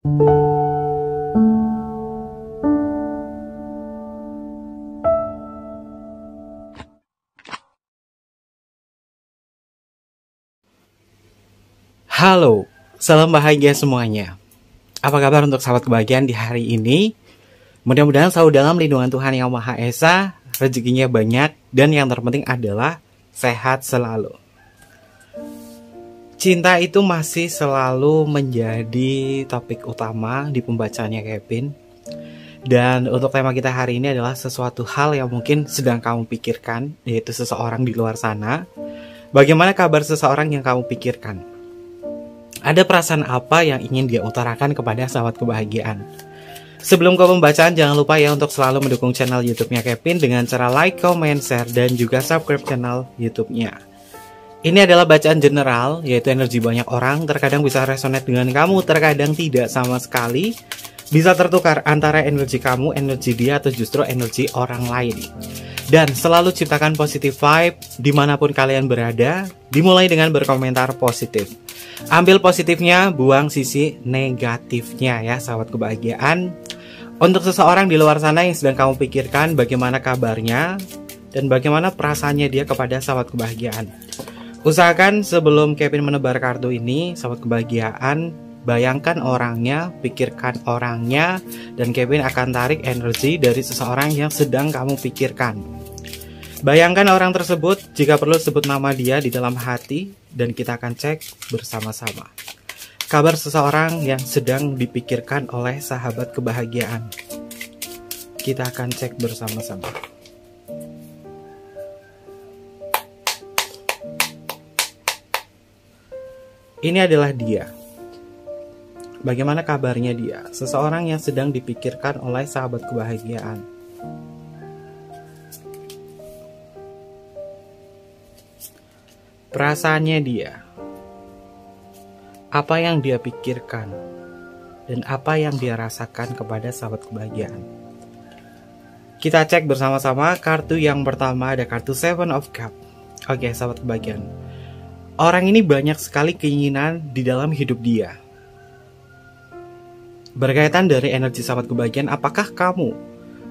Halo, salam bahagia semuanya. Apa kabar untuk sahabat kebahagiaan di hari ini? Mudah-mudahan selalu dalam lindungan Tuhan Yang Maha Esa, rezekinya banyak, dan yang terpenting adalah sehat selalu. Cinta itu masih selalu menjadi topik utama di pembacaannya Kevin. Dan untuk tema kita hari ini adalah sesuatu hal yang mungkin sedang kamu pikirkan, yaitu seseorang di luar sana. Bagaimana kabar seseorang yang kamu pikirkan? Ada perasaan apa yang ingin dia utarakan kepada sahabat kebahagiaan? Sebelum ke pembacaan, jangan lupa ya untuk selalu mendukung channel YouTube-nya Kevin dengan cara like, comment, share, dan juga subscribe channel YouTube-nya. Ini adalah bacaan general, yaitu energi banyak orang. Terkadang bisa resonate dengan kamu, terkadang tidak sama sekali. Bisa tertukar antara energi kamu, energi dia, atau justru energi orang lain. Dan selalu ciptakan positive vibe dimanapun kalian berada. Dimulai dengan berkomentar positif. Ambil positifnya, buang sisi negatifnya ya sahabat kebahagiaan. Untuk seseorang di luar sana yang sedang kamu pikirkan bagaimana kabarnya dan bagaimana perasaannya dia kepada sahabat kebahagiaan. Usahakan sebelum Kevin menebar kartu ini, sahabat kebahagiaan, bayangkan orangnya, pikirkan orangnya, dan Kevin akan tarik energi dari seseorang yang sedang kamu pikirkan. Bayangkan orang tersebut, jika perlu sebut nama dia di dalam hati, dan kita akan cek bersama-sama. Kabar seseorang yang sedang dipikirkan oleh sahabat kebahagiaan. Kita akan cek bersama-sama. Ini adalah dia. Bagaimana kabarnya dia? Seseorang yang sedang dipikirkan oleh sahabat kebahagiaan. Perasaannya dia, apa yang dia pikirkan, dan apa yang dia rasakan kepada sahabat kebahagiaan. Kita cek bersama-sama. Kartu yang pertama ada kartu Seven of Cups. Oke, sahabat kebahagiaan, orang ini banyak sekali keinginan di dalam hidup dia. Berkaitan dari energi sahabat kebahagiaan, apakah kamu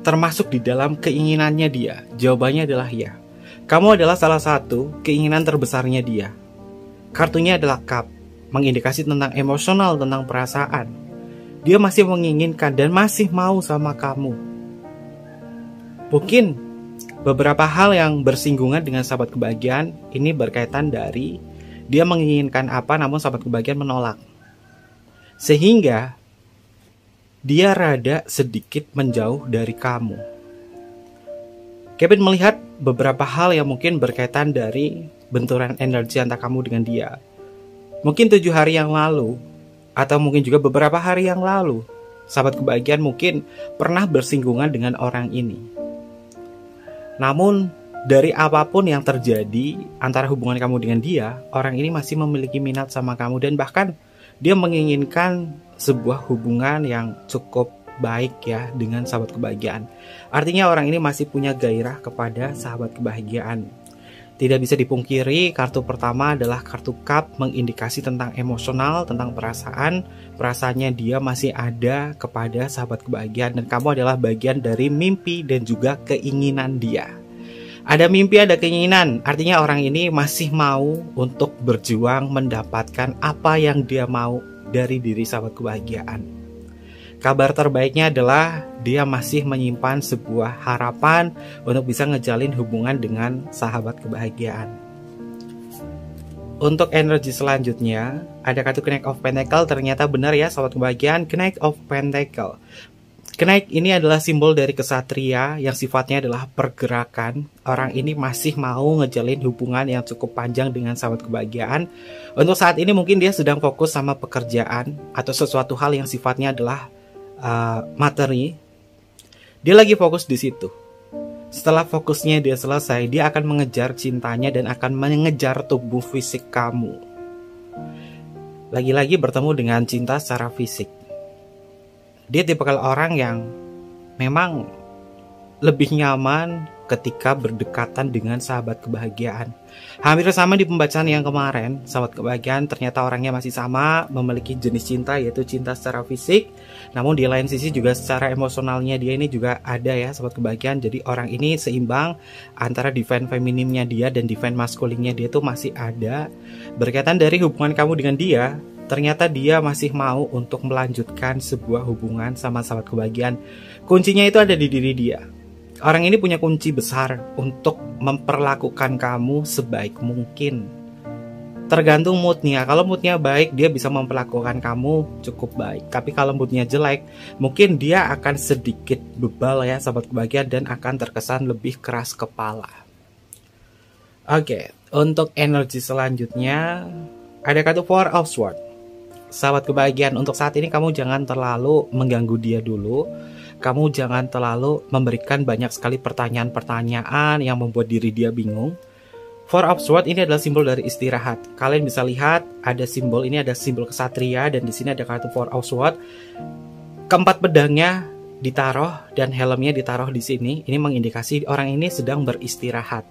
termasuk di dalam keinginannya dia? Jawabannya adalah ya. Kamu adalah salah satu keinginan terbesarnya dia. Kartunya adalah Cup, mengindikasi tentang emosional, tentang perasaan. Dia masih menginginkan dan masih mau sama kamu. Mungkin beberapa hal yang bersinggungan dengan sahabat kebahagiaan ini berkaitan dari dia menginginkan apa namun sahabat kebahagiaan menolak. Sehingga dia rada sedikit menjauh dari kamu. Kevin melihat beberapa hal yang mungkin berkaitan dari benturan energi antara kamu dengan dia. Mungkin 7 hari yang lalu, atau mungkin juga beberapa hari yang lalu, sahabat kebahagiaan mungkin pernah bersinggungan dengan orang ini. Namun, dari apapun yang terjadi antara hubungan kamu dengan dia, orang ini masih memiliki minat sama kamu dan bahkan dia menginginkan sebuah hubungan yang cukup baik ya dengan sahabat kebahagiaan. Artinya orang ini masih punya gairah kepada sahabat kebahagiaan. Tidak bisa dipungkiri, kartu pertama adalah kartu Cup, mengindikasi tentang emosional, tentang perasaan. Perasaannya dia masih ada kepada sahabat kebahagiaan dan kamu adalah bagian dari mimpi dan juga keinginan dia. Ada mimpi, ada keinginan, artinya orang ini masih mau untuk berjuang mendapatkan apa yang dia mau dari diri sahabat kebahagiaan. Kabar terbaiknya adalah dia masih menyimpan sebuah harapan untuk bisa ngejalin hubungan dengan sahabat kebahagiaan. Untuk energi selanjutnya, ada kartu Knight of Pentacle. Ternyata benar ya sahabat kebahagiaan, Knight of Pentacle. Knight ini adalah simbol dari kesatria yang sifatnya adalah pergerakan. Orang ini masih mau ngejalin hubungan yang cukup panjang dengan sahabat kebahagiaan. Untuk saat ini mungkin dia sedang fokus sama pekerjaan atau sesuatu hal yang sifatnya adalah materi. Dia lagi fokus di situ. Setelah fokusnya dia selesai, dia akan mengejar cintanya dan akan mengejar tubuh fisik kamu. Lagi-lagi bertemu dengan cinta secara fisik. Dia tipikal orang yang memang lebih nyaman ketika berdekatan dengan sahabat kebahagiaan. Hampir sama di pembacaan yang kemarin, sahabat kebahagiaan ternyata orangnya masih sama, memiliki jenis cinta yaitu cinta secara fisik. Namun di lain sisi juga secara emosionalnya dia ini juga ada ya sahabat kebahagiaan. Jadi orang ini seimbang antara divine femininnya dia dan divine masculinnya dia itu masih ada. Berkaitan dari hubungan kamu dengan dia, ternyata dia masih mau untuk melanjutkan sebuah hubungan sama sahabat kebahagiaan. Kuncinya itu ada di diri dia. Orang ini punya kunci besar untuk memperlakukan kamu sebaik mungkin. Tergantung moodnya. Kalau moodnya baik, dia bisa memperlakukan kamu cukup baik. Tapi kalau moodnya jelek, mungkin dia akan sedikit bebal ya sahabat kebahagiaan dan akan terkesan lebih keras kepala. Oke, untuk energi selanjutnya ada kartu Four of Swords. Sahabat kebahagiaan, untuk saat ini kamu jangan terlalu mengganggu dia dulu. Kamu jangan terlalu memberikan banyak sekali pertanyaan-pertanyaan yang membuat diri dia bingung. Four of Swords ini adalah simbol dari istirahat. Kalian bisa lihat ada simbol ini, ada simbol kesatria, dan di sini ada kartu Four of Swords. Keempat pedangnya ditaruh dan helmnya ditaruh di sini. Ini mengindikasi orang ini sedang beristirahat.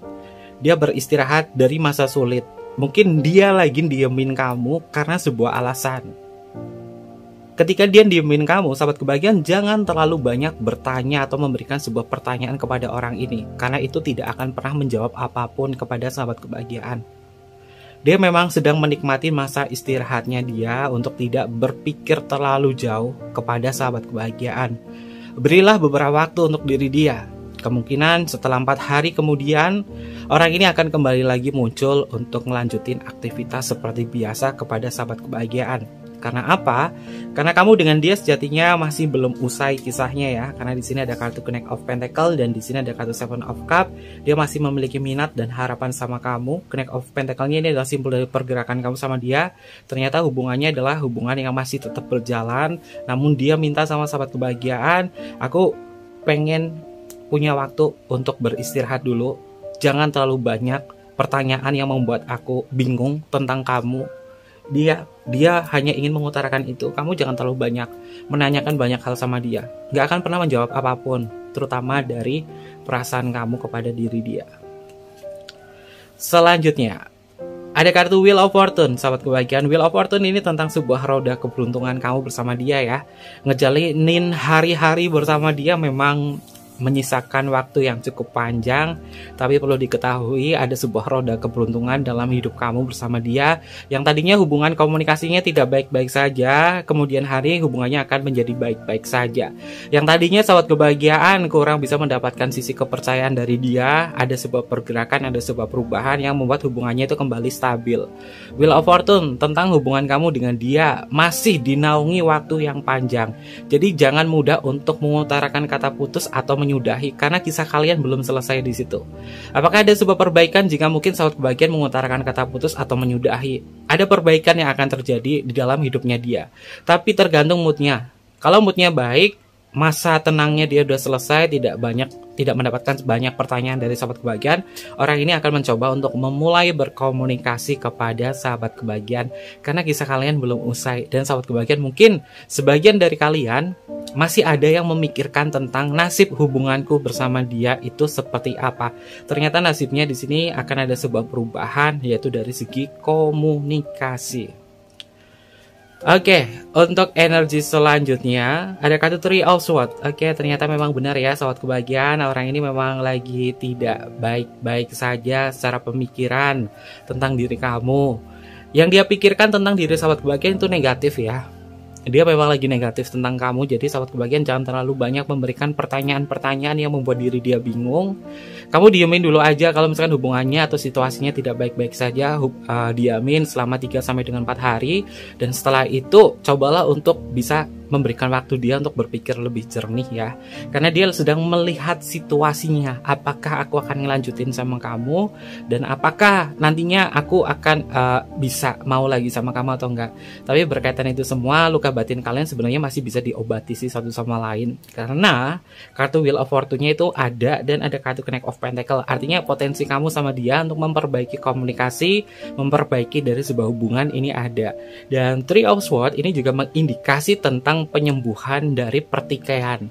Dia beristirahat dari masa sulit. Mungkin dia lagi diemin kamu karena sebuah alasan. Ketika dia diemin kamu, sahabat kebahagiaan, jangan terlalu banyak bertanya atau memberikan sebuah pertanyaan kepada orang ini, karena itu tidak akan pernah menjawab apapun kepada sahabat kebahagiaan. Dia memang sedang menikmati masa istirahatnya dia untuk tidak berpikir terlalu jauh kepada sahabat kebahagiaan. Berilah beberapa waktu untuk diri dia. Kemungkinan setelah 4 hari kemudian, orang ini akan kembali lagi muncul untuk melanjutin aktivitas seperti biasa kepada sahabat kebahagiaan. Karena apa? Karena kamu dengan dia sejatinya masih belum usai kisahnya ya. Karena di sini ada kartu Knight of Pentacle dan di sini ada kartu Seven of Cup. Dia masih memiliki minat dan harapan sama kamu. Knight of Pentacle-nya ini adalah simbol dari pergerakan kamu sama dia. Ternyata hubungannya adalah hubungan yang masih tetap berjalan. Namun dia minta sama sahabat kebahagiaan, aku pengen punya waktu untuk beristirahat dulu. Jangan terlalu banyak pertanyaan yang membuat aku bingung tentang kamu. Dia hanya ingin mengutarakan itu. Kamu jangan terlalu banyak menanyakan banyak hal sama dia. Gak akan pernah menjawab apapun, terutama dari perasaan kamu kepada diri dia. Selanjutnya ada kartu Wheel of Fortune, sahabat kebahagiaan. Wheel of Fortune ini tentang sebuah roda keberuntungan kamu bersama dia ya. Ngejalinin hari-hari bersama dia memang menyisakan waktu yang cukup panjang, tapi perlu diketahui ada sebuah roda keberuntungan dalam hidup kamu bersama dia. Yang tadinya hubungan komunikasinya tidak baik-baik saja, kemudian hari hubungannya akan menjadi baik-baik saja. Yang tadinya sahabat kebahagiaan kurang bisa mendapatkan sisi kepercayaan dari dia, ada sebuah pergerakan, ada sebuah perubahan yang membuat hubungannya itu kembali stabil. Wheel of Fortune tentang hubungan kamu dengan dia masih dinaungi waktu yang panjang. Jadi jangan mudah untuk mengutarakan kata putus atau menyudahi, karena kisah kalian belum selesai di situ. Apakah ada sebuah perbaikan jika mungkin sahabat kebahagiaan mengutarakan kata putus atau menyudahi? Ada perbaikan yang akan terjadi di dalam hidupnya dia, tapi tergantung moodnya. Kalau moodnya baik, masa tenangnya dia udah selesai, tidak mendapatkan banyak pertanyaan dari sahabat kebahagiaan, orang ini akan mencoba untuk memulai berkomunikasi kepada sahabat kebahagiaan, karena kisah kalian belum usai. Dan sahabat kebahagiaan, mungkin sebagian dari kalian masih ada yang memikirkan tentang nasib hubunganku bersama dia itu seperti apa. Ternyata nasibnya di sini akan ada sebuah perubahan, yaitu dari segi komunikasi. Oke, untuk energi selanjutnya ada kartu Three of Swords. Oke, ternyata memang benar ya sahabat kebahagiaan, orang ini memang lagi tidak baik-baik saja secara pemikiran tentang diri kamu. Yang dia pikirkan tentang diri sahabat kebahagiaan itu negatif ya. Dia memang lagi negatif tentang kamu. Jadi sahabat kebahagiaan jangan terlalu banyak memberikan pertanyaan-pertanyaan yang membuat diri dia bingung. Kamu diamin dulu aja. Kalau misalkan hubungannya atau situasinya tidak baik-baik saja, diamin selama 3-4 hari. Dan setelah itu cobalah untuk bisa memberikan waktu dia untuk berpikir lebih jernih ya. Karena dia sedang melihat situasinya. Apakah aku akan ngelanjutin sama kamu, dan apakah nantinya aku akan bisa mau lagi sama kamu atau enggak. Tapi berkaitan itu semua, luka batin kalian sebenarnya masih bisa diobati sih satu sama lain. Karena kartu Wheel of Fortune-nya itu ada, dan ada kartu Knight of Pentacle. Artinya potensi kamu sama dia untuk memperbaiki komunikasi, memperbaiki dari sebuah hubungan ini ada. Dan Three of Swords ini juga mengindikasi tentang penyembuhan dari pertikaian.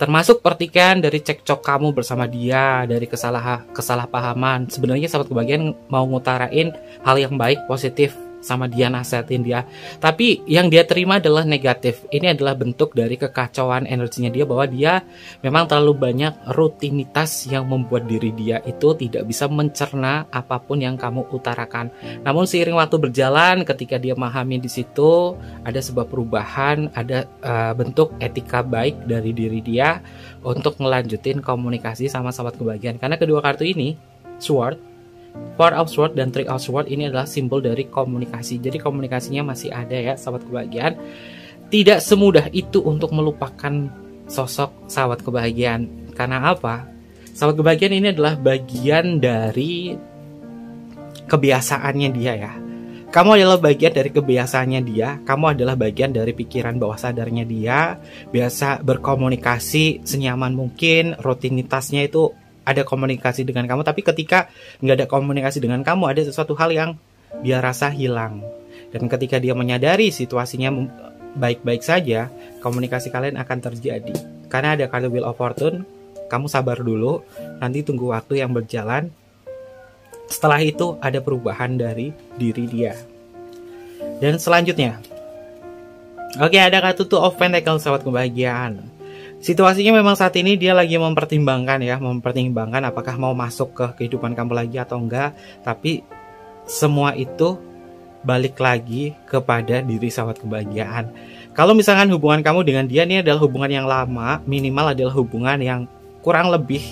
Termasuk pertikaian dari cekcok kamu bersama dia, dari kesalahpahaman. Sebenarnya sahabat kebahagiaan mau ngutarain hal yang baik, positif sama dia, nasihatin dia. Tapi yang dia terima adalah negatif. Ini adalah bentuk dari kekacauan energinya dia, bahwa dia memang terlalu banyak rutinitas yang membuat diri dia itu tidak bisa mencerna apapun yang kamu utarakan. Namun seiring waktu berjalan, ketika dia memahami di situ ada sebuah perubahan, ada bentuk etika baik dari diri dia untuk ngelanjutin komunikasi sama sahabat kebahagiaan. Karena kedua kartu ini, Sword, Four of Swords dan Three of Swords, ini adalah simbol dari komunikasi. Jadi komunikasinya masih ada ya sahabat kebahagiaan. Tidak semudah itu untuk melupakan sosok sahabat kebahagiaan. Karena apa? Sahabat kebahagiaan ini adalah bagian dari kebiasaannya dia ya. Kamu adalah bagian dari kebiasaannya dia. Kamu adalah bagian dari pikiran bawah sadarnya dia. Biasa berkomunikasi senyaman mungkin. Rutinitasnya itu ada komunikasi dengan kamu, tapi ketika nggak ada komunikasi dengan kamu, ada sesuatu hal yang dia rasa hilang. Dan ketika dia menyadari situasinya baik-baik saja, komunikasi kalian akan terjadi. Karena ada kartu Wheel of Fortune, kamu sabar dulu, nanti tunggu waktu yang berjalan. Setelah itu ada perubahan dari diri dia. Dan selanjutnya, oke, ada kartu Two of Pentacles, sahabat kebahagiaan. Situasinya memang saat ini dia lagi mempertimbangkan apakah mau masuk ke kehidupan kamu lagi atau enggak. Tapi semua itu balik lagi kepada diri sahabat kebahagiaan. Kalau misalkan hubungan kamu dengan dia ini adalah hubungan yang lama, minimal adalah hubungan yang kurang lebih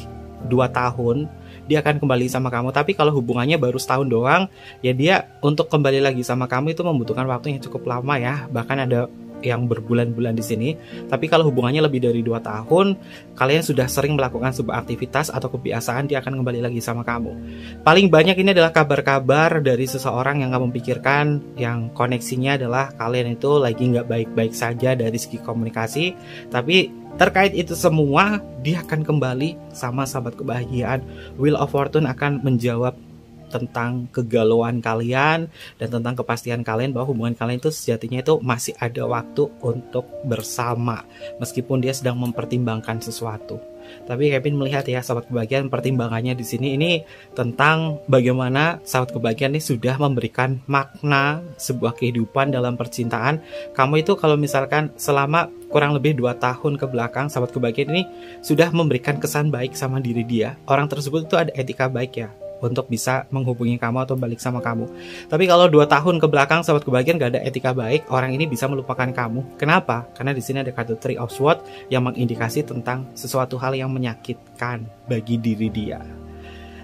2 tahun, dia akan kembali sama kamu. Tapi kalau hubungannya baru setahun doang, ya dia untuk kembali lagi sama kamu itu membutuhkan waktu yang cukup lama ya. Bahkan ada yang berbulan-bulan di sini. Tapi kalau hubungannya lebih dari 2 tahun, kalian sudah sering melakukan sebuah aktivitas atau kebiasaan, dia akan kembali lagi sama kamu. Paling banyak ini adalah kabar-kabar dari seseorang yang kamu pikirkan, yang koneksinya adalah kalian itu lagi nggak baik-baik saja dari segi komunikasi. Tapi terkait itu semua, dia akan kembali sama sahabat kebahagiaan. Wheel of Fortune akan menjawab tentang kegalauan kalian dan tentang kepastian kalian bahwa hubungan kalian itu sejatinya itu masih ada waktu untuk bersama, meskipun dia sedang mempertimbangkan sesuatu. Tapi Kevin melihat ya sahabat kebahagiaan, pertimbangannya di sini ini tentang bagaimana sahabat kebahagiaan ini sudah memberikan makna sebuah kehidupan dalam percintaan. Kamu itu kalau misalkan selama kurang lebih 2 tahun ke belakang, sahabat kebahagiaan ini sudah memberikan kesan baik sama diri dia. Orang tersebut itu ada etika baik ya untuk bisa menghubungi kamu atau balik sama kamu. Tapi kalau 2 tahun ke belakang sahabat kebahagiaan gak ada etika baik, orang ini bisa melupakan kamu. Kenapa? Karena di sini ada kartu Three of Swords yang mengindikasi tentang sesuatu hal yang menyakitkan bagi diri dia.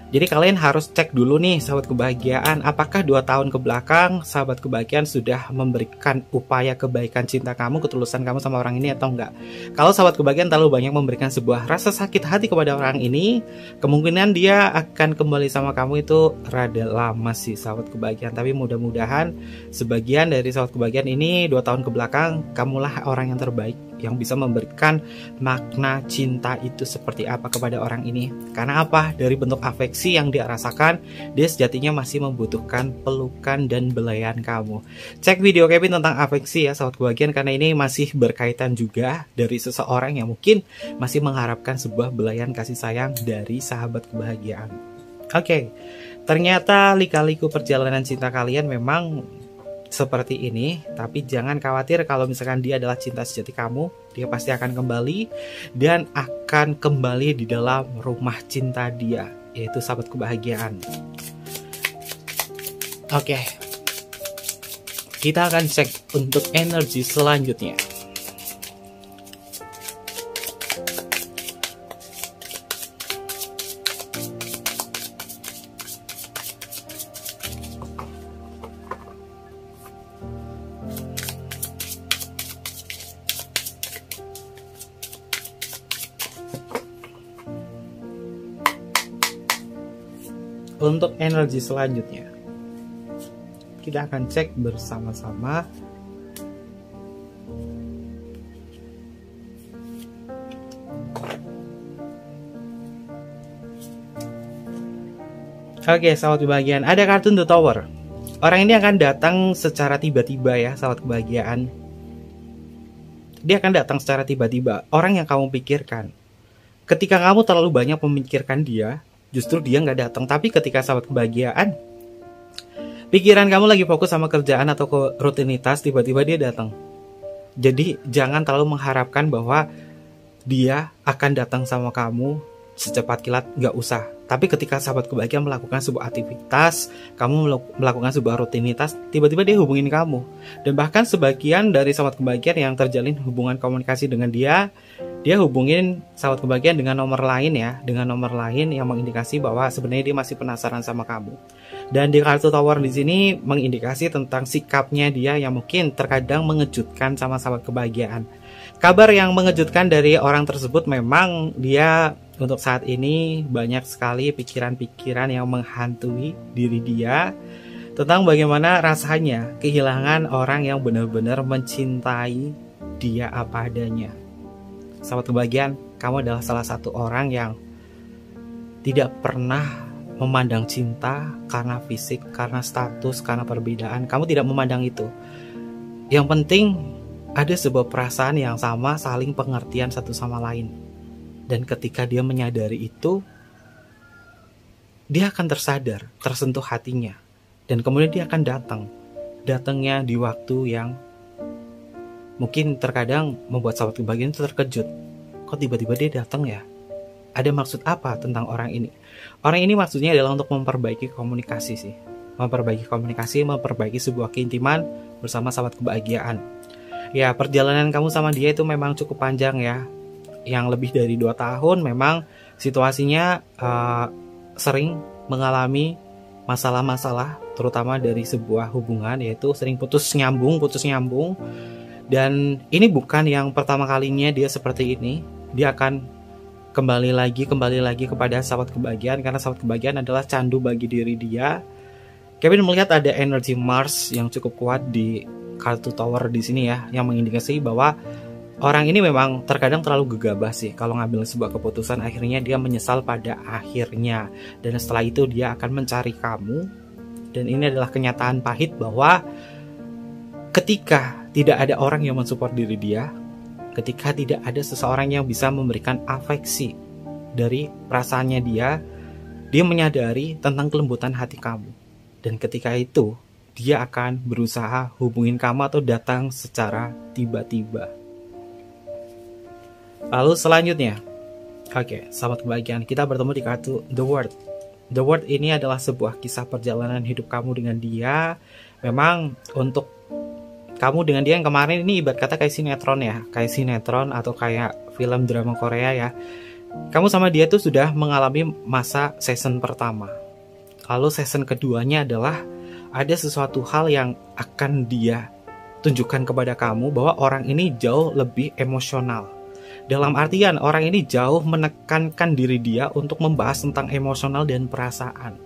Jadi kalian harus cek dulu nih sahabat kebahagiaan, apakah 2 tahun ke belakang sahabat kebahagiaan sudah memberikan upaya kebaikan cinta kamu, ketulusan kamu sama orang ini atau enggak. Kalau sahabat kebahagiaan terlalu banyak memberikan sebuah rasa sakit hati kepada orang ini, kemungkinan dia akan kembali sama kamu itu rada lama sih sahabat kebahagiaan. Tapi mudah-mudahan sebagian dari sahabat kebahagiaan ini 2 tahun ke belakang, kamulah orang yang terbaik yang bisa memberikan makna cinta itu seperti apa kepada orang ini. Karena apa? Dari bentuk afeksi yang dia rasakan, dia sejatinya masih membutuhkan pelukan dan belayan kamu. Cek video Kevin tentang afeksi ya sahabat kebahagiaan, karena ini masih berkaitan juga dari seseorang yang mungkin masih mengharapkan sebuah belayan kasih sayang dari sahabat kebahagiaan. Oke, ternyata lika-liku perjalanan cinta kalian memang seperti ini, tapi jangan khawatir kalau misalkan dia adalah cinta sejati kamu, dia pasti akan kembali dan akan kembali di dalam rumah cinta dia, yaitu sahabat kebahagiaan. Oke, kita akan cek untuk energi selanjutnya. Untuk energi selanjutnya, kita akan cek bersama-sama. Oke, sahabat kebahagiaan, ada kartu The Tower. Orang ini akan datang secara tiba-tiba ya, sahabat kebahagiaan. dia akan datang secara tiba-tiba. Orang yang kamu pikirkan. Ketika kamu terlalu banyak memikirkan dia, justru dia nggak datang. Tapi ketika sahabat kebahagiaan, pikiran kamu lagi fokus sama kerjaan atau ke rutinitas, tiba-tiba dia datang. Jadi jangan terlalu mengharapkan bahwa dia akan datang sama kamu secepat kilat, nggak usah. Tapi ketika sahabat kebahagiaan melakukan sebuah aktivitas, kamu melakukan sebuah rutinitas, tiba-tiba dia hubungin kamu. Dan bahkan sebagian dari sahabat kebahagiaan yang terjalin hubungan komunikasi dengan dia hubungin sahabat kebahagiaan dengan nomor lain ya, dengan nomor lain yang mengindikasi bahwa sebenarnya dia masih penasaran sama kamu. Dan di kartu Tower di sini mengindikasi tentang sikapnya dia yang mungkin terkadang mengejutkan sama sahabat kebahagiaan. Kabar yang mengejutkan dari orang tersebut memang dia untuk saat ini banyak sekali pikiran-pikiran yang menghantui diri dia tentang bagaimana rasanya kehilangan orang yang benar-benar mencintai dia apa adanya. Sahabat kebahagiaan, kamu adalah salah satu orang yang tidak pernah memandang cinta karena fisik, karena status, karena perbedaan. Kamu tidak memandang itu. Yang penting ada sebuah perasaan yang sama, saling pengertian satu sama lain. Dan ketika dia menyadari itu, dia akan tersadar, tersentuh hatinya. Dan kemudian dia akan datang. Datangnya di waktu yang mungkin terkadang membuat sahabat kebahagiaan itu terkejut. Kok tiba-tiba dia datang ya? Ada maksud apa tentang orang ini? Orang ini maksudnya adalah untuk memperbaiki komunikasi sih. Memperbaiki komunikasi, memperbaiki sebuah keintiman bersama sahabat kebahagiaan. Ya, perjalanan kamu sama dia itu memang cukup panjang ya. Yang lebih dari 2 tahun memang situasinya sering mengalami masalah-masalah, terutama dari sebuah hubungan, yaitu sering putus nyambung. Dan ini bukan yang pertama kalinya dia seperti ini. Dia akan kembali lagi kepada sahabat kebahagiaan, karena sahabat kebahagiaan adalah candu bagi diri dia. Kevin melihat ada energi Mars yang cukup kuat di kartu Tower di sini ya, yang mengindikasi bahwa orang ini memang terkadang terlalu gegabah sih kalau ngambil sebuah keputusan, akhirnya dia menyesal pada akhirnya. Dan setelah itu dia akan mencari kamu. Dan ini adalah kenyataan pahit bahwa ketika tidak ada orang yang mensupport diri dia, ketika tidak ada seseorang yang bisa memberikan afeksi dari perasaannya dia menyadari tentang kelembutan hati kamu. Dan ketika itu dia akan berusaha hubungin kamu atau datang secara tiba-tiba. Lalu selanjutnya, oke, sahabat kebahagiaan, kita bertemu di kartu The World. The World ini adalah sebuah kisah perjalanan hidup kamu dengan dia. Memang untuk kamu dengan dia yang kemarin ini ibarat kata kayak sinetron ya, kayak sinetron atau kayak film drama Korea ya. Kamu sama dia tuh sudah mengalami masa season pertama. Lalu season keduanya adalah ada sesuatu hal yang akan dia tunjukkan kepada kamu bahwa orang ini jauh lebih emosional. Dalam artian orang ini jauh menekankan diri dia untuk membahas tentang emosional dan perasaan.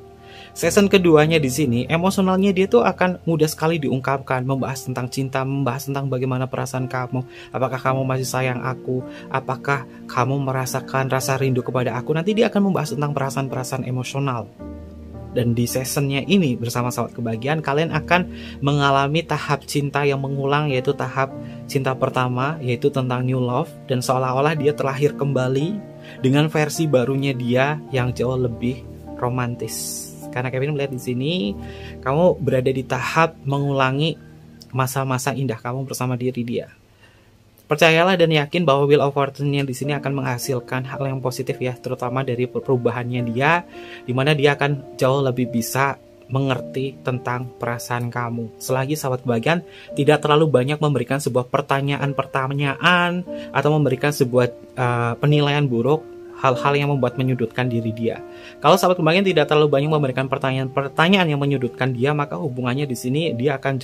Season keduanya di sini, emosionalnya dia tuh akan mudah sekali diungkapkan, membahas tentang cinta, membahas tentang bagaimana perasaan kamu, apakah kamu masih sayang aku, apakah kamu merasakan rasa rindu kepada aku. Nanti dia akan membahas tentang perasaan-perasaan emosional. Dan di seasonnya ini bersama sahabat kebahagiaan, kalian akan mengalami tahap cinta yang mengulang, yaitu tahap cinta pertama, yaitu tentang new love. Dan seolah-olah dia terlahir kembali dengan versi barunya dia yang jauh lebih romantis. Karena Kevin melihat di sini, kamu berada di tahap mengulangi masa-masa indah kamu bersama diri dia. Percayalah dan yakin bahwa Wheel of Fortune-nya di sini akan menghasilkan hal yang positif ya, terutama dari perubahannya dia, di mana dia akan jauh lebih bisa mengerti tentang perasaan kamu. Selagi sahabat kebahagiaan tidak terlalu banyak memberikan sebuah pertanyaan atau memberikan sebuah penilaian buruk, hal-hal yang membuat menyudutkan diri dia. Kalau sahabat kebahagiaan tidak terlalu banyak memberikan pertanyaan yang menyudutkan dia, maka hubungannya di sini dia akan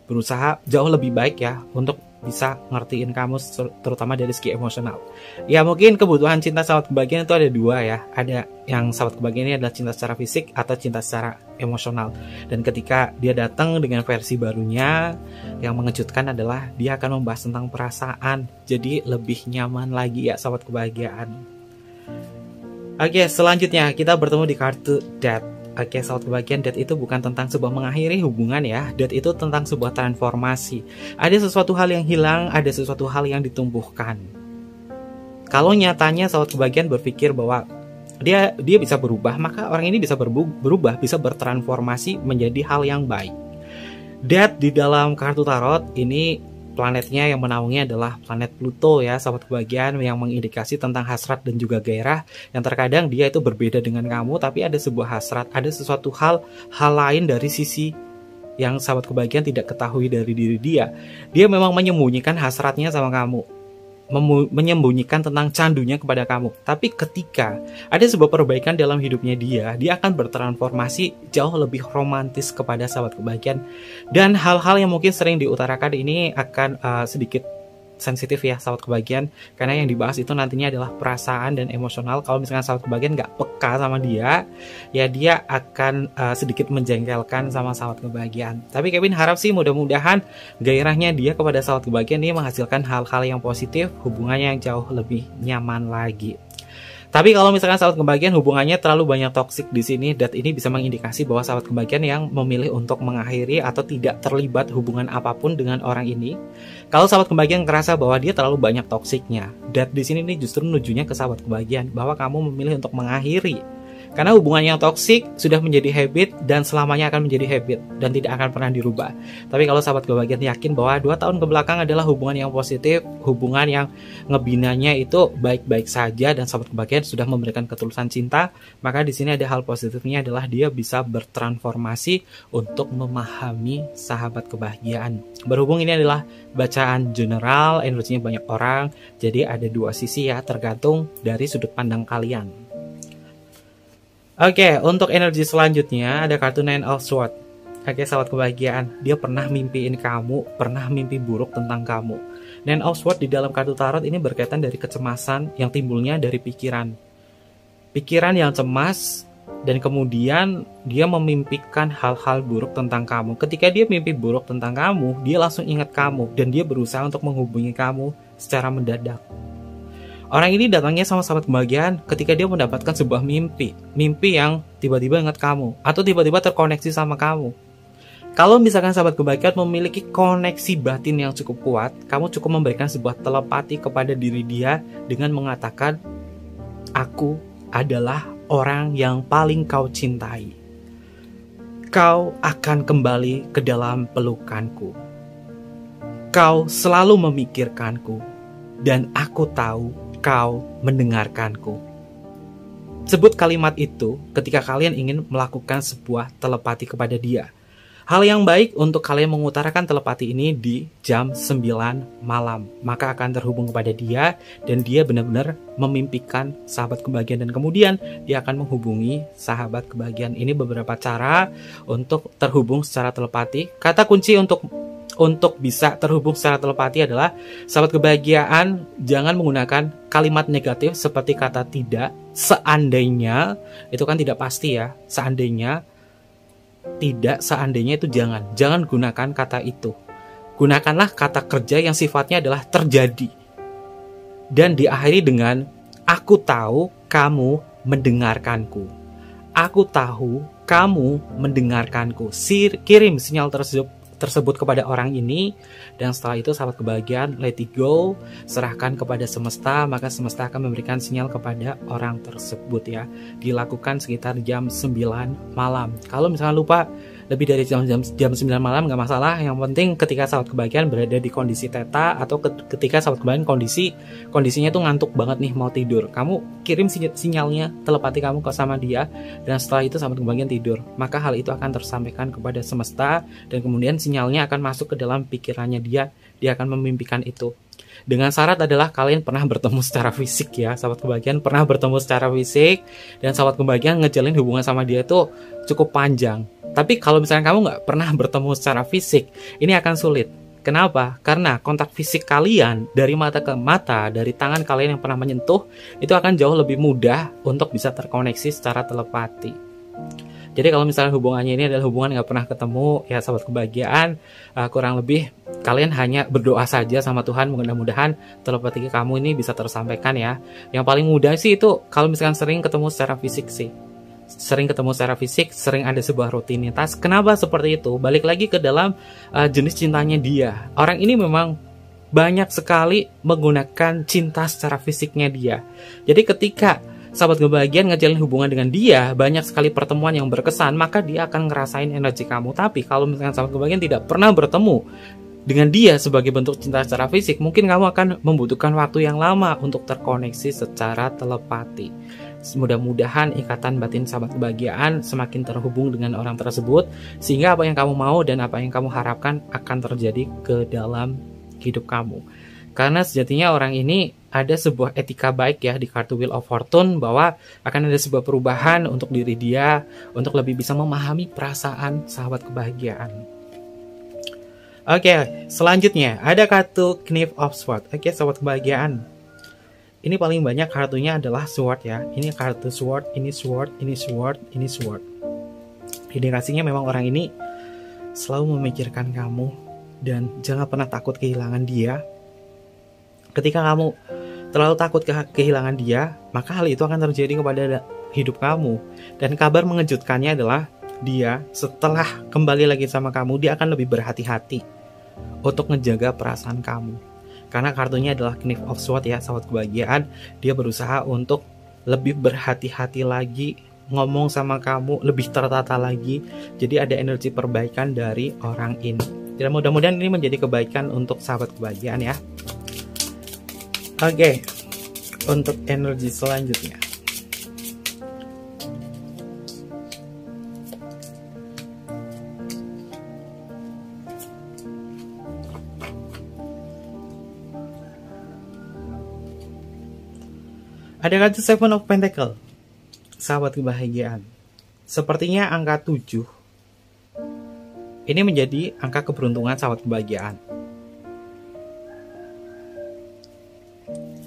berusaha jauh lebih baik ya untuk bisa ngertiin kamu, terutama dari segi emosional. Ya mungkin kebutuhan cinta sahabat kebahagiaan itu ada dua ya. Ada yang sahabat kebahagiaan ini adalah cinta secara fisik atau cinta secara emosional. Dan ketika dia datang dengan versi barunya, yang mengejutkan adalah dia akan membahas tentang perasaan. Jadi lebih nyaman lagi ya sahabat kebahagiaan. Oke, selanjutnya kita bertemu di kartu Death. Oke, sahabat kebahagiaan, date itu bukan tentang sebuah mengakhiri hubungan ya. Date itu tentang sebuah transformasi. Ada sesuatu hal yang hilang, ada sesuatu hal yang ditumbuhkan. Kalau nyatanya sahabat kebahagiaan berpikir bahwa dia bisa berubah, maka orang ini bisa berubah, bisa bertransformasi menjadi hal yang baik. Date di dalam kartu tarot ini planetnya yang menaungi adalah planet Pluto ya, sahabat kebahagiaan, yang mengindikasi tentang hasrat dan juga gairah, yang terkadang dia itu berbeda dengan kamu, tapi ada sebuah hasrat, ada sesuatu hal lain dari sisi yang sahabat kebahagiaan tidak ketahui dari diri dia. Dia memang menyembunyikan hasratnya sama kamu, menyembunyikan tentang candunya kepada kamu. Tapi ketika ada sebuah perbaikan dalam hidupnya dia akan bertransformasi jauh lebih romantis kepada sahabat kebahagiaan. Dan hal-hal yang mungkin sering diutarakan ini akan sedikit sensitif ya sahabat kebahagiaan, karena yang dibahas itu nantinya adalah perasaan dan emosional. Kalau misalkan sahabat kebahagiaan nggak peka sama dia, ya dia akan sedikit menjengkelkan sama sahabat kebahagiaan. Tapi Kevin harap sih mudah-mudahan gairahnya dia kepada sahabat kebahagiaan ini menghasilkan hal-hal yang positif, hubungannya yang jauh lebih nyaman lagi. Tapi kalau misalkan sahabat kebahagiaan hubungannya terlalu banyak toksik di sini, date ini bisa mengindikasi bahwa sahabat kebahagiaan yang memilih untuk mengakhiri atau tidak terlibat hubungan apapun dengan orang ini. Kalau sahabat kebahagiaan ngerasa bahwa dia terlalu banyak toksiknya, date di sini justru menujunya ke sahabat kebahagiaan bahwa kamu memilih untuk mengakhiri. Karena hubungan yang toksik sudah menjadi habit dan selamanya akan menjadi habit dan tidak akan pernah dirubah. Tapi kalau sahabat kebahagiaan yakin bahwa 2 tahun kebelakang adalah hubungan yang positif, hubungan yang ngebinanya itu baik-baik saja, dan sahabat kebahagiaan sudah memberikan ketulusan cinta, maka di sini ada hal positifnya adalah dia bisa bertransformasi untuk memahami sahabat kebahagiaan. Berhubung ini adalah bacaan general, energinya banyak orang, jadi ada 2 sisi ya, tergantung dari sudut pandang kalian. Oke, untuk energi selanjutnya ada kartu Nine of Swords. Oke, sahabat kebahagiaan, dia pernah mimpiin kamu, pernah mimpi buruk tentang kamu. Nine of Swords di dalam kartu tarot ini berkaitan dari kecemasan yang timbulnya dari pikiran. Pikiran yang cemas, dan kemudian dia memimpikan hal-hal buruk tentang kamu. Ketika dia mimpi buruk tentang kamu, dia langsung ingat kamu, dan dia berusaha untuk menghubungi kamu secara mendadak. Orang ini datangnya sama sahabat kebahagiaan ketika dia mendapatkan sebuah mimpi yang tiba-tiba ingat kamu, atau tiba-tiba terkoneksi sama kamu. Kalau misalkan sahabat kebahagiaan memiliki koneksi batin yang cukup kuat, kamu cukup memberikan sebuah telepati kepada diri dia dengan mengatakan, aku adalah orang yang paling kau cintai. Kau akan kembali ke dalam pelukanku. Kau selalu memikirkanku, dan aku tahu kau mendengarkanku. Sebut kalimat itu ketika kalian ingin melakukan sebuah telepati kepada dia. Hal yang baik untuk kalian mengutarakan telepati ini di jam 9 malam. Maka akan terhubung kepada dia, dan dia benar-benar memimpikan sahabat kebahagiaan, dan kemudian dia akan menghubungi sahabat kebahagiaan. Ini beberapa cara untuk terhubung secara telepati. Kata kunci untuk bisa terhubung secara telepati adalah sahabat kebahagiaan jangan menggunakan kalimat negatif seperti kata tidak, seandainya, itu kan tidak pasti ya, seandainya, tidak, seandainya itu jangan gunakan kata itu. Gunakanlah kata kerja yang sifatnya adalah terjadi, dan diakhiri dengan aku tahu kamu mendengarkanku. Aku tahu kamu mendengarkanku. Kirim sinyal tersebut kepada orang ini, dan setelah itu sahabat kebahagiaan let it go, serahkan kepada semesta, maka semesta akan memberikan sinyal kepada orang tersebut ya. Dilakukan sekitar jam 9 malam. Kalau misalnya lupa lebih dari jam 9 malam nggak masalah, yang penting ketika sahabat kebahagiaan berada di kondisi theta, atau ketika sahabat kebahagiaan kondisinya tuh ngantuk banget nih, mau tidur, kamu kirim sinyalnya telepati kamu ke sama dia, dan setelah itu sahabat kebahagiaan tidur, maka hal itu akan tersampaikan kepada semesta, dan kemudian sinyalnya akan masuk ke dalam pikirannya dia akan memimpikan itu. Dengan syarat adalah kalian pernah bertemu secara fisik ya, sahabat kebahagiaan pernah bertemu secara fisik, dan sahabat kebahagiaan ngejalin hubungan sama dia itu cukup panjang. Tapi kalau misalnya kamu nggak pernah bertemu secara fisik, ini akan sulit. Kenapa? Karena kontak fisik kalian dari mata ke mata, dari tangan kalian yang pernah menyentuh, itu akan jauh lebih mudah untuk bisa terkoneksi secara telepati. Jadi kalau misalnya hubungannya ini adalah hubungan nggak pernah ketemu, ya sahabat kebahagiaan, kurang lebih kalian hanya berdoa saja sama Tuhan, mudah-mudahan telepati kamu ini bisa tersampaikan ya. Yang paling mudah sih itu kalau misalkan sering ketemu secara fisik sih. sering ketemu secara fisik, sering ada sebuah rutinitas. Kenapa seperti itu? Balik lagi ke dalam jenis cintanya dia. Orang ini memang banyak sekali menggunakan cinta secara fisiknya dia. Jadi ketika sahabat kebahagiaan ngejalin hubungan dengan dia, banyak sekali pertemuan yang berkesan, maka dia akan ngerasain energi kamu. Tapi kalau misalkan sahabat kebahagiaan tidak pernah bertemu dengan dia sebagai bentuk cinta secara fisik, mungkin kamu akan membutuhkan waktu yang lama untuk terkoneksi secara telepati. Mudah-mudahan ikatan batin sahabat kebahagiaan semakin terhubung dengan orang tersebut, sehingga apa yang kamu mau dan apa yang kamu harapkan akan terjadi ke dalam hidup kamu. Karena sejatinya orang ini ada sebuah etika baik ya di kartu Wheel of Fortune, bahwa akan ada sebuah perubahan untuk diri dia, untuk lebih bisa memahami perasaan sahabat kebahagiaan. Oke, selanjutnya ada kartu Knave of Swords. Oke, sahabat kebahagiaan. Ini paling banyak kartunya adalah sword ya. Ini kartu sword, ini sword, ini sword, ini sword. Indikasinya memang orang ini selalu memikirkan kamu dan jangan pernah takut kehilangan dia. Ketika kamu terlalu takut kehilangan dia, maka hal itu akan terjadi kepada hidup kamu. Dan kabar mengejutkannya adalah dia setelah kembali lagi sama kamu, dia akan lebih berhati-hati untuk ngejaga perasaan kamu. Karena kartunya adalah Knave of Swords ya, sahabat kebahagiaan. Dia berusaha untuk lebih berhati-hati lagi, ngomong sama kamu lebih tertata lagi. Jadi ada energi perbaikan dari orang ini. Dan mudah-mudahan ini menjadi kebaikan untuk sahabat kebahagiaan ya. Oke, untuk energi selanjutnya. Ada kartu Seven of Pentacles, sahabat kebahagiaan. Sepertinya angka 7 ini menjadi angka keberuntungan sahabat kebahagiaan.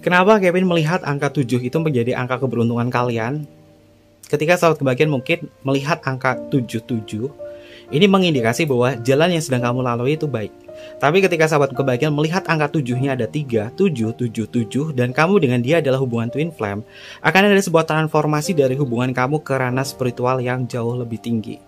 Kenapa Kevin melihat angka 7 itu menjadi angka keberuntungan kalian? Ketika sahabat kebahagiaan mungkin melihat angka 77, ini mengindikasi bahwa jalan yang sedang kamu lalui itu baik. Tapi ketika sahabat kebahagiaan melihat angka 7-nya ada 3, 7, 7, 7, dan kamu dengan dia adalah hubungan twin flame, akan ada sebuah transformasi dari hubungan kamu ke ranah spiritual yang jauh lebih tinggi.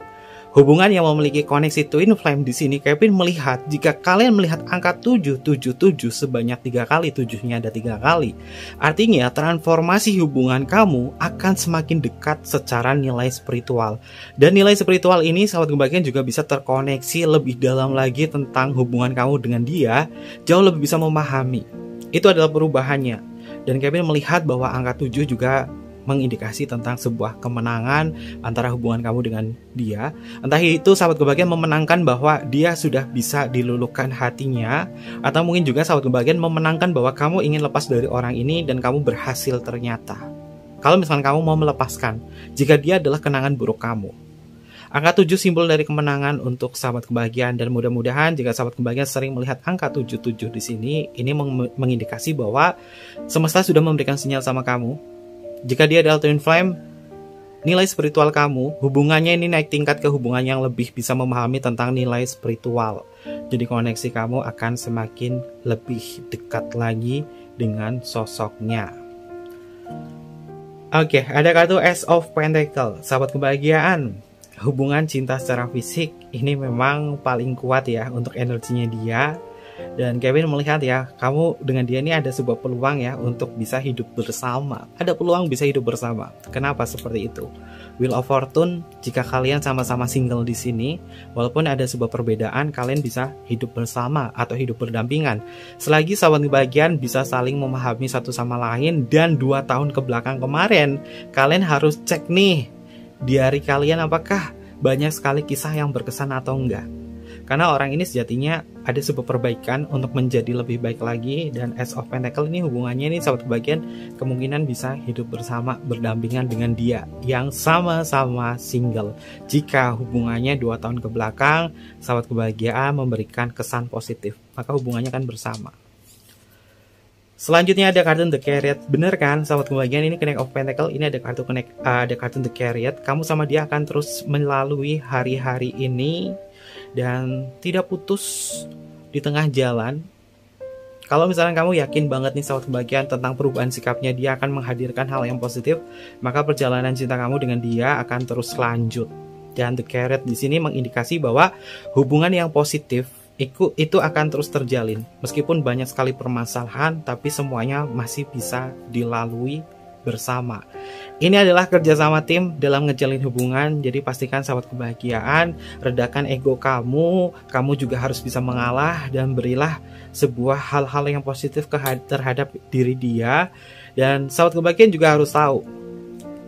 Hubungan yang memiliki koneksi twin flame di sini, Kevin melihat jika kalian melihat angka 777 sebanyak 3 kali, 7-nya ada 3 kali. Artinya transformasi hubungan kamu akan semakin dekat secara nilai spiritual. Dan nilai spiritual ini sahabat kebahagiaan juga bisa terkoneksi lebih dalam lagi tentang hubungan kamu dengan dia, jauh lebih bisa memahami. Itu adalah perubahannya. Dan Kevin melihat bahwa angka 7 juga mengindikasi tentang sebuah kemenangan antara hubungan kamu dengan dia. Entah itu sahabat kebahagiaan memenangkan bahwa dia sudah bisa diluluhkan hatinya, atau mungkin juga sahabat kebahagiaan memenangkan bahwa kamu ingin lepas dari orang ini dan kamu berhasil ternyata. Kalau misalkan kamu mau melepaskan, jika dia adalah kenangan buruk kamu. Angka 7 simbol dari kemenangan untuk sahabat kebahagiaan, dan mudah-mudahan jika sahabat kebahagiaan sering melihat angka 77 di sini, ini mengindikasi bahwa semesta sudah memberikan sinyal sama kamu. Jika dia adalah twin flame, nilai spiritual kamu, hubungannya ini naik tingkat ke hubungan yang lebih bisa memahami tentang nilai spiritual. Jadi koneksi kamu akan semakin lebih dekat lagi dengan sosoknya. Oke, ada kartu Ace of Pentacles, sahabat kebahagiaan. Hubungan cinta secara fisik ini memang paling kuat ya untuk energinya dia. Dan Kevin melihat ya, kamu dengan dia ini ada sebuah peluang ya untuk bisa hidup bersama. Ada peluang bisa hidup bersama. Kenapa seperti itu? Wheel of Fortune, jika kalian sama-sama single di sini, walaupun ada sebuah perbedaan, kalian bisa hidup bersama atau hidup berdampingan. Selagi sahabat kebahagiaan bisa saling memahami satu sama lain, dan 2 tahun ke belakang kemarin, kalian harus cek nih diari kalian apakah banyak sekali kisah yang berkesan atau enggak. Karena orang ini sejatinya ada sebuah perbaikan untuk menjadi lebih baik lagi. Dan Ace of Pentacles ini hubungannya ini sahabat kebahagiaan kemungkinan bisa hidup bersama berdampingan dengan dia yang sama-sama single. Jika hubungannya 2 tahun ke belakang, sahabat kebahagiaan memberikan kesan positif, maka hubungannya kan bersama. Selanjutnya ada kartu The Chariot. Bener kan sahabat kebahagiaan, ini Knight of Pentacles, ini ada kartu The Chariot. Kamu sama dia akan terus melalui hari-hari ini dan tidak putus di tengah jalan. Kalau misalnya kamu yakin banget nih sahabat kebahagiaan tentang perubahan sikapnya dia akan menghadirkan hal yang positif, maka perjalanan cinta kamu dengan dia akan terus lanjut. Dan The Carrot di sini mengindikasi bahwa hubungan yang positif itu akan terus terjalin. Meskipun banyak sekali permasalahan, tapi semuanya masih bisa dilalui bersama. Ini adalah kerjasama tim dalam ngejalin hubungan. Jadi pastikan sahabat kebahagiaan, redakan ego kamu. Kamu juga harus bisa mengalah dan berilah sebuah hal-hal yang positif terhadap diri dia. Dan sahabat kebahagiaan juga harus tahu,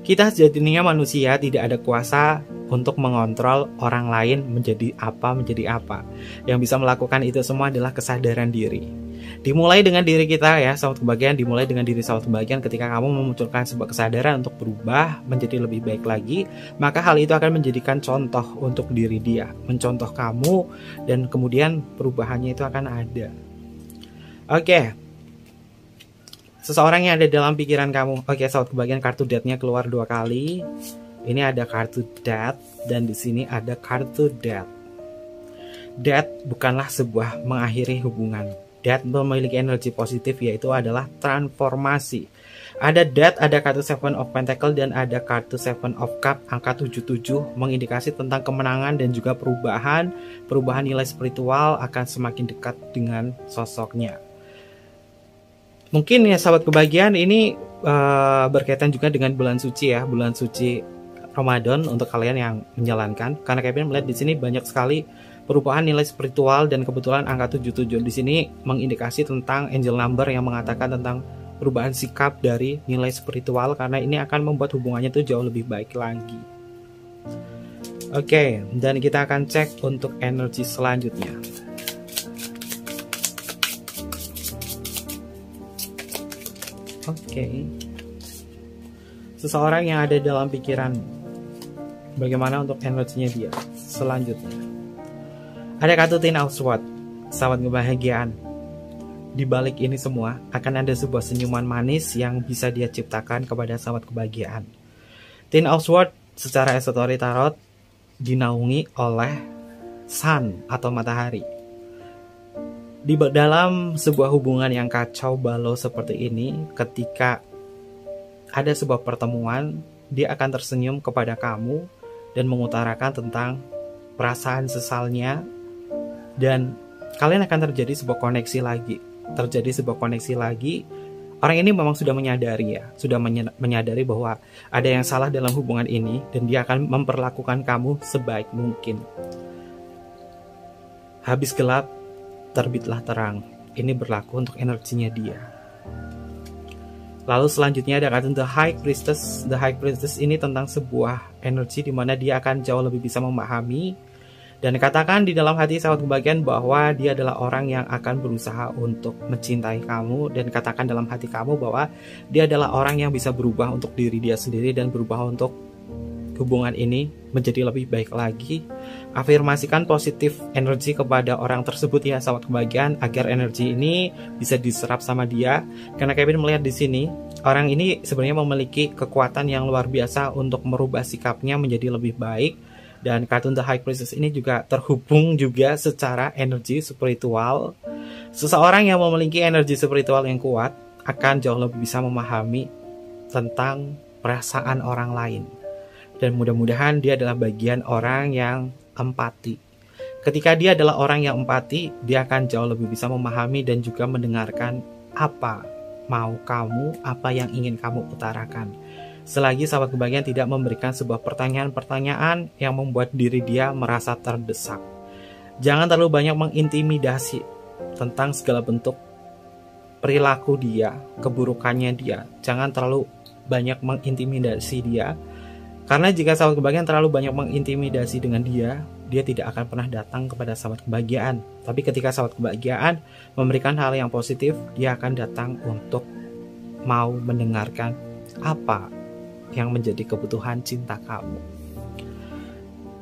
kita sejatinya manusia tidak ada kuasa untuk mengontrol orang lain menjadi apa. Yang bisa melakukan itu semua adalah kesadaran diri. Dimulai dengan diri kita ya, sahabat kebahagiaan. Dimulai dengan diri sahabat kebahagiaan. Ketika kamu memunculkan sebuah kesadaran untuk berubah menjadi lebih baik lagi, maka hal itu akan menjadikan contoh untuk diri dia, mencontoh kamu, dan kemudian perubahannya itu akan ada. Oke. Seseorang yang ada dalam pikiran kamu. Oke, sahabat kebahagiaan, kartu death-nya keluar 2 kali. Ini ada kartu death dan di sini ada kartu death. Death bukanlah sebuah mengakhiri hubungan. Death memiliki energi positif, yaitu adalah transformasi. Ada death, ada kartu Seven of Pentacle dan ada kartu Seven of Cup angka 77 mengindikasi tentang kemenangan dan juga perubahan nilai spiritual akan semakin dekat dengan sosoknya. Mungkin ya sahabat kebahagiaan ini berkaitan juga dengan bulan suci ya, bulan suci Ramadan untuk kalian yang menjalankan. Karena Kevin melihat di sini banyak sekali perubahan nilai spiritual dan kebetulan angka 77 di sini mengindikasi tentang angel number yang mengatakan tentang perubahan sikap dari nilai spiritual, karena ini akan membuat hubungannya itu jauh lebih baik lagi. Oke, dan kita akan cek untuk energi selanjutnya. Oke. Seseorang yang ada dalam pikiran, bagaimana untuk energinya dia selanjutnya? Ada kartu Ten of Swords, sahabat kebahagiaan. Di balik ini semua akan ada sebuah senyuman manis yang bisa dia ciptakan kepada sahabat kebahagiaan. Ten of Swords secara esoterik tarot dinaungi oleh sun atau matahari. Di dalam sebuah hubungan yang kacau balau seperti ini, ketika ada sebuah pertemuan, dia akan tersenyum kepada kamu dan mengutarakan tentang perasaan sesalnya, dan kalian akan terjadi sebuah koneksi lagi. Orang ini memang sudah menyadari ya, sudah menyadari bahwa ada yang salah dalam hubungan ini, dan dia akan memperlakukan kamu sebaik mungkin. Habis gelap, terbitlah terang. Ini berlaku untuk energinya dia. Lalu selanjutnya ada kartu The High Priestess. The High Priestess ini tentang sebuah energi di mana dia akan jauh lebih bisa memahami dan katakan di dalam hati sahabat kebahagiaan bahwa dia adalah orang yang akan berusaha untuk mencintai kamu, dan katakan dalam hati kamu bahwa dia adalah orang yang bisa berubah untuk diri dia sendiri dan berubah untuk hubungan ini menjadi lebih baik lagi. Afirmasikan positif energi kepada orang tersebut ya sahabat kebahagiaan, agar energi ini bisa diserap sama dia. Karena Kevin melihat di sini orang ini sebenarnya memiliki kekuatan yang luar biasa untuk merubah sikapnya menjadi lebih baik. Dan kartu The High Priestess ini juga terhubung juga secara energi spiritual. Seseorang yang memiliki energi spiritual yang kuat akan jauh lebih bisa memahami tentang perasaan orang lain. Dan mudah-mudahan dia adalah bagian orang yang empati. Ketika dia adalah orang yang empati, dia akan jauh lebih bisa memahami dan juga mendengarkan apa mau kamu, apa yang ingin kamu utarakan. Selagi sahabat kebahagiaan tidak memberikan sebuah pertanyaan-pertanyaan yang membuat diri dia merasa terdesak. Jangan terlalu banyak mengintimidasi tentang segala bentuk perilaku dia, keburukannya dia. Jangan terlalu banyak mengintimidasi dia. Karena jika sahabat kebahagiaan terlalu banyak mengintimidasi dengan dia tidak akan pernah datang kepada sahabat kebahagiaan. Tapi ketika sahabat kebahagiaan memberikan hal yang positif, dia akan datang untuk mau mendengarkan apa yang menjadi kebutuhan cinta kamu.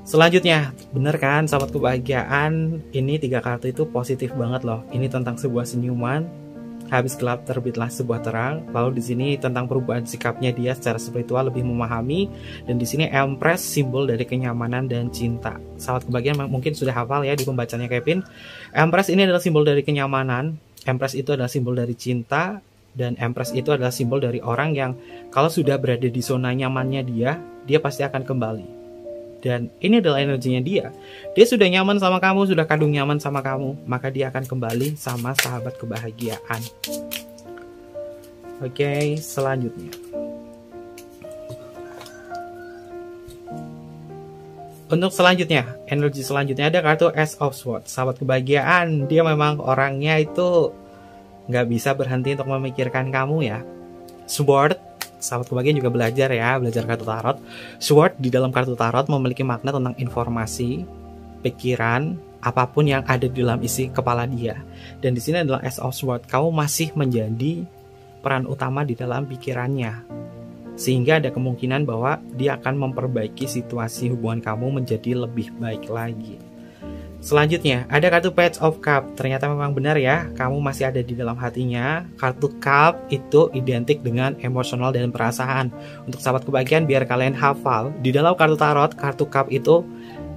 Selanjutnya, bener kan sahabat kebahagiaan? Ini 3 kartu itu positif banget loh. Ini tentang sebuah senyuman. Habis gelap terbitlah sebuah terang. Lalu di sini tentang perubahan sikapnya dia secara spiritual lebih memahami, dan di sini Empress simbol dari kenyamanan dan cinta. Sahabat kebahagiaan mungkin sudah hafal ya di pembacanya Kevin. Empress ini adalah simbol dari kenyamanan. Empress itu adalah simbol dari cinta, dan Empress itu adalah simbol dari orang yang kalau sudah berada di zona nyamannya dia pasti akan kembali. Dan ini adalah energinya dia. Dia sudah nyaman sama kamu, sudah kadung nyaman sama kamu, maka dia akan kembali sama sahabat kebahagiaan. Oke, selanjutnya. Untuk selanjutnya, energi selanjutnya ada kartu Ace of Swords, sahabat kebahagiaan. Dia memang orangnya itu nggak bisa berhenti untuk memikirkan kamu ya. Sword, sahabat kebahagiaan juga belajar kartu tarot. Sword di dalam kartu tarot memiliki makna tentang informasi, pikiran, apapun yang ada di dalam isi kepala dia. Dan di sini adalah Ace of Swords, kamu masih menjadi peran utama di dalam pikirannya. Sehingga ada kemungkinan bahwa dia akan memperbaiki situasi hubungan kamu menjadi lebih baik lagi. Selanjutnya, ada kartu Page of Cup. Ternyata memang benar ya, kamu masih ada di dalam hatinya. Kartu Cup itu identik dengan emosional dan perasaan. Untuk sahabat kebahagiaan, biar kalian hafal, di dalam kartu tarot, kartu Cup itu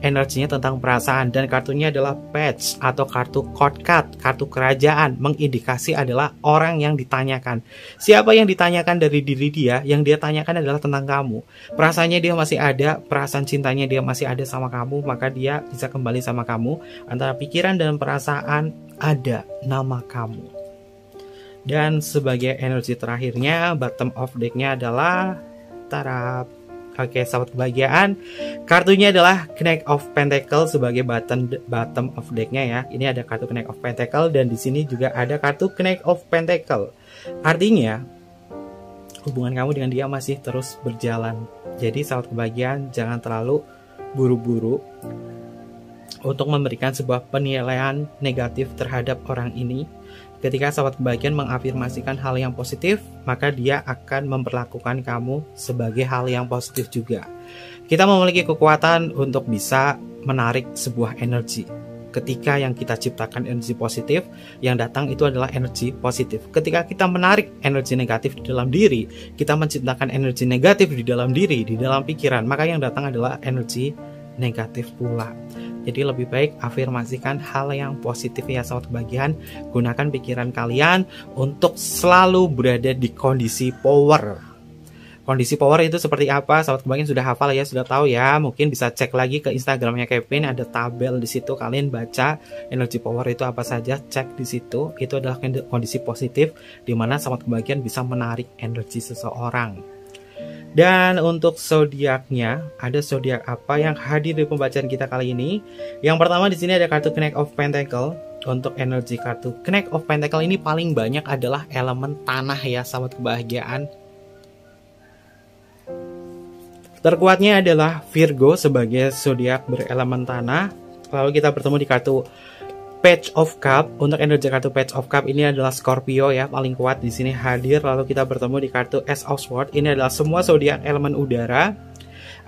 energinya tentang perasaan, dan kartunya adalah Page atau kartu Court Card, kartu kerajaan, mengindikasi adalah orang yang ditanyakan. Siapa yang ditanyakan dari diri dia, yang dia tanyakan adalah tentang kamu. Perasaannya dia masih ada, perasaan cintanya dia masih ada sama kamu, maka dia bisa kembali sama kamu. Antara pikiran dan perasaan ada nama kamu. Dan sebagai energi terakhirnya, bottom of deck-nya adalah tarap. Oke, sahabat kebahagiaan, kartunya adalah Knight of Pentacle sebagai bottom of deck-nya ya. Ini ada kartu Knight of Pentacle, dan di sini juga ada kartu Knight of Pentacle. Artinya hubungan kamu dengan dia masih terus berjalan. Jadi sahabat kebahagiaan, jangan terlalu buru-buru untuk memberikan sebuah penilaian negatif terhadap orang ini. Ketika sahabat kebahagiaan mengafirmasikan hal yang positif, maka dia akan memperlakukan kamu sebagai hal yang positif juga. Kita memiliki kekuatan untuk bisa menarik sebuah energi. Ketika yang kita ciptakan energi positif, yang datang itu adalah energi positif. Ketika kita menarik energi negatif di dalam diri, kita menciptakan energi negatif di dalam diri, di dalam pikiran, maka yang datang adalah energi negatif pula. Jadi lebih baik afirmasikan hal yang positif ya sahabat kebahagiaan. Gunakan pikiran kalian untuk selalu berada di kondisi power. Kondisi power itu seperti apa? Sahabat kebahagiaan sudah hafal ya, sudah tahu ya. Mungkin bisa cek lagi ke Instagramnya Kevin, ada tabel di situ. Kalian baca energi power itu apa saja, cek di situ. Itu adalah kondisi positif di mana sahabat kebahagiaan bisa menarik energi seseorang. Dan untuk zodiaknya, ada zodiak apa yang hadir di pembacaan kita kali ini? Yang pertama di sini ada kartu Knight of Pentacle. Untuk energi kartu Knight of Pentacle ini paling banyak adalah elemen tanah ya sahabat kebahagiaan. Terkuatnya adalah Virgo sebagai zodiak berelemen tanah. Lalu kita bertemu di kartu Page of Cup. Untuk energi kartu Page of Cup ini adalah Scorpio ya, paling kuat di sini hadir. Lalu kita bertemu di kartu Ace of Swords. Ini adalah semua zodiak elemen udara.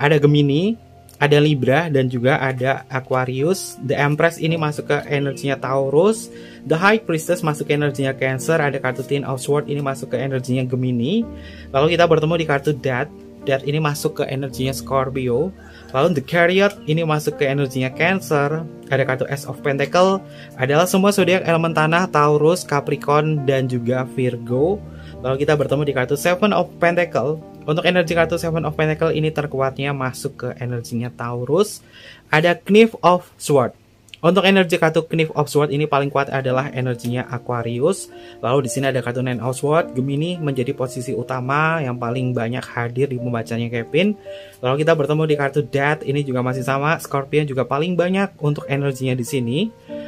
Ada Gemini, ada Libra, dan juga ada Aquarius. The Empress ini masuk ke energinya Taurus. The High Priestess masuk ke energinya Cancer. Ada kartu Ten of Swords ini masuk ke energinya Gemini. Lalu kita bertemu di kartu Death. Death ini masuk ke energinya Scorpio. Lalu The Chariot ini masuk ke energinya Cancer. Ada kartu Ace of Pentacle, adalah semua zodiak elemen tanah, Taurus, Capricorn, dan juga Virgo. Lalu kita bertemu di kartu Seven of Pentacle. Untuk energi kartu Seven of Pentacle ini terkuatnya masuk ke energinya Taurus. Ada Knave of Swords. Untuk energi kartu Knave of Swords ini paling kuat adalah energinya Aquarius. Lalu di sini ada kartu Nine of Swords. Gemini menjadi posisi utama yang paling banyak hadir di pembacanya Kevin. Lalu kita bertemu di kartu Death, ini juga masih sama. Scorpion juga paling banyak untuk energinya di sini.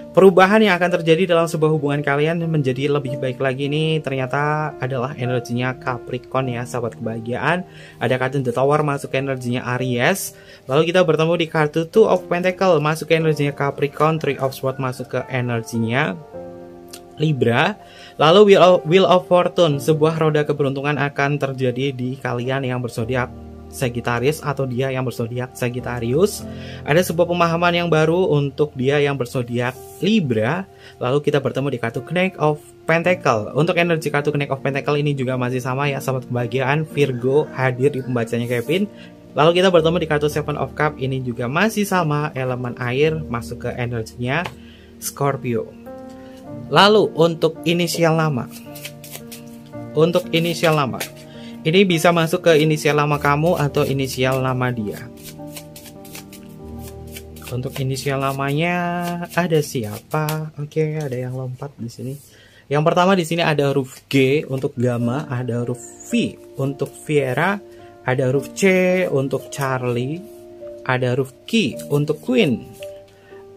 Perubahan yang akan terjadi dalam sebuah hubungan kalian menjadi lebih baik lagi ini ternyata adalah energinya Capricorn ya sahabat kebahagiaan. Ada kartu The Tower masuk ke energinya Aries. Lalu kita bertemu di kartu Two of Pentacle masuk ke energinya Capricorn. Three of Swords masuk ke energinya Libra. Lalu Wheel of Fortune, sebuah roda keberuntungan akan terjadi di kalian yang berzodiak Sagittarius atau dia yang berzodiak Sagittarius. Ada sebuah pemahaman yang baru untuk dia yang berzodiak Libra. Lalu kita bertemu di kartu Knight of Pentacle. Untuk energi kartu Knight of Pentacle ini juga masih sama ya sahabat kebahagiaan. Virgo hadir di pembacanya Kevin. Lalu kita bertemu di kartu Seven of Cup, ini juga masih sama elemen air masuk ke energinya Scorpio. Lalu untuk inisial nama. Untuk inisial nama, ini bisa masuk ke inisial nama kamu atau inisial nama dia. Untuk inisial namanya ada siapa? Oke, ada yang lompat di sini. Yang pertama di sini ada huruf G untuk Gama, ada huruf V untuk Viera, ada huruf C untuk Charlie, ada huruf Q untuk Queen,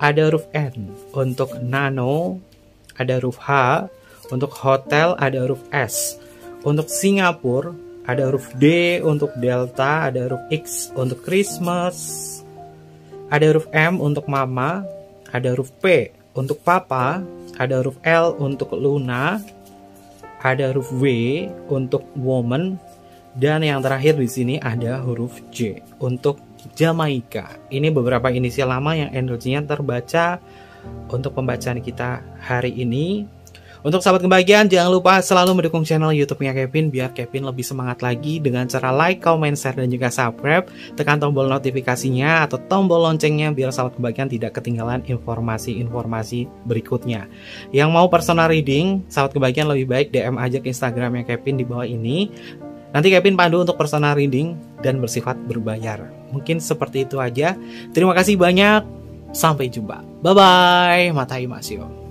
ada huruf N untuk Nano, ada huruf H untuk Hotel, ada huruf S untuk Singapura, ada huruf D untuk Delta, ada huruf X untuk Christmas, ada huruf M untuk Mama, ada huruf P untuk Papa, ada huruf L untuk Luna, ada huruf W untuk Woman, dan yang terakhir di sini ada huruf J untuk Jamaika. Ini beberapa inisial lama yang energinya terbaca untuk pembacaan kita hari ini. Untuk sahabat kebahagiaan, jangan lupa selalu mendukung channel YouTube-nya Kevin biar Kevin lebih semangat lagi dengan cara like, comment, share, dan juga subscribe. Tekan tombol notifikasinya atau tombol loncengnya biar sahabat kebahagiaan tidak ketinggalan informasi-informasi berikutnya. Yang mau personal reading, sahabat kebahagiaan lebih baik DM aja ke Instagramnya Kevin di bawah ini. Nanti Kevin pandu untuk personal reading dan bersifat berbayar. Mungkin seperti itu aja. Terima kasih banyak. Sampai jumpa. Bye-bye. Matai Masyo.